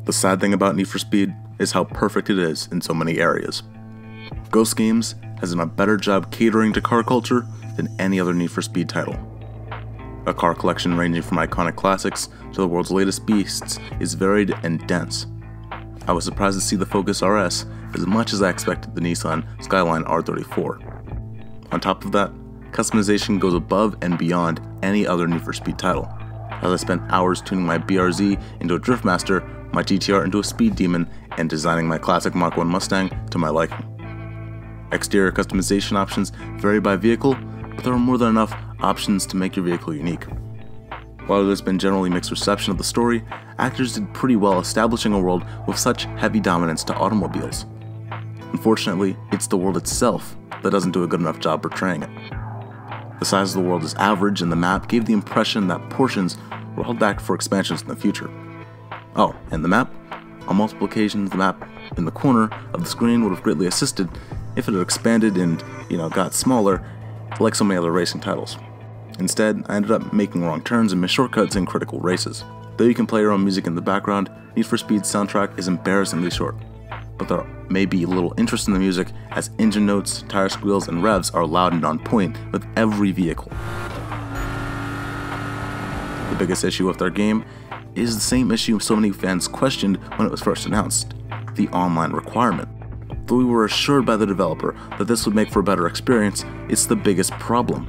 The sad thing about Need for Speed is how perfect it is in so many areas. Ghost Games has done a better job catering to car culture than any other Need for Speed title. A car collection ranging from iconic classics to the world's latest beasts is varied and dense. I was surprised to see the Focus RS as much as I expected the Nissan Skyline R34. On top of that, customization goes above and beyond any other Need for Speed title, as I spent hours tuning my BRZ into a Driftmaster, my GTR into a Speed Demon, and designing my classic Mach 1 Mustang to my liking. Exterior customization options vary by vehicle, but there are more than enough options to make your vehicle unique. While there's been generally mixed reception of the story, actors did pretty well establishing a world with such heavy dominance to automobiles. Unfortunately, it's the world itself that doesn't do a good enough job portraying it. The size of the world is average, and the map gave the impression that portions were held back for expansions in the future. Oh, and the map? On multiple occasions, the map in the corner of the screen would have greatly assisted if it had expanded and, got smaller, like so many other racing titles. Instead, I ended up making wrong turns and missed shortcuts in critical races. Though you can play your own music in the background, Need for Speed's soundtrack is embarrassingly short. But there may be little interest in the music, as engine notes, tire squeals, and revs are loud and on point with every vehicle. The biggest issue with their game is the same issue so many fans questioned when it was first announced: the online requirement. Though we were assured by the developer that this would make for a better experience, it's the biggest problem.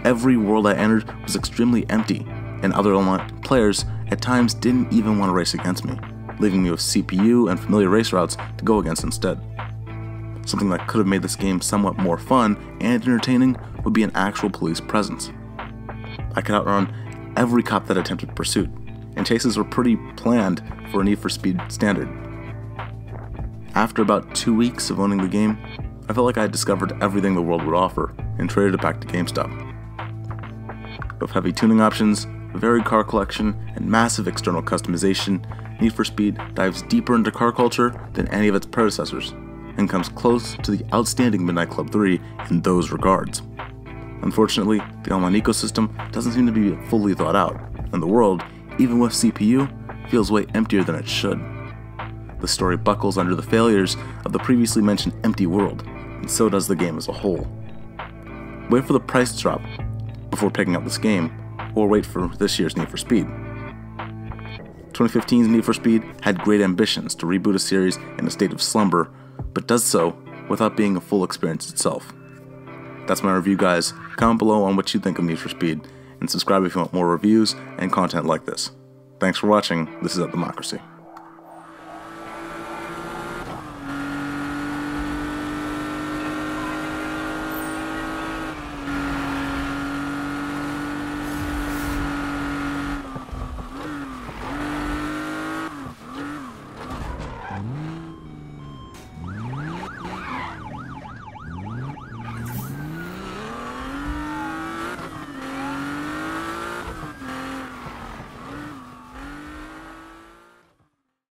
Every world I entered was extremely empty, and other online players at times didn't even want to race against me, leaving me with CPU and familiar race routes to go against instead. Something that could have made this game somewhat more fun and entertaining would be an actual police presence. I could outrun every cop that attempted pursuit, and chases were pretty planned for a Need for Speed standard. After about 2 weeks of owning the game, I felt like I had discovered everything the world would offer and traded it back to GameStop. With heavy tuning options, a varied car collection, and massive external customization, Need for Speed dives deeper into car culture than any of its predecessors, and comes close to the outstanding Midnight Club 3 in those regards. Unfortunately, the online ecosystem doesn't seem to be fully thought out, and the world, even with CPU, feels way emptier than it should. The story buckles under the failures of the previously mentioned empty world, and so does the game as a whole. Wait for the price drop before picking up this game, or wait for this year's Need for Speed. 2015's Need for Speed had great ambitions to reboot a series in a state of slumber, but does so without being a full experience itself. That's my review, guys. Comment below on what you think of Need for Speed, and subscribe if you want more reviews and content like this. Thanks for watching. This is Athemocracy.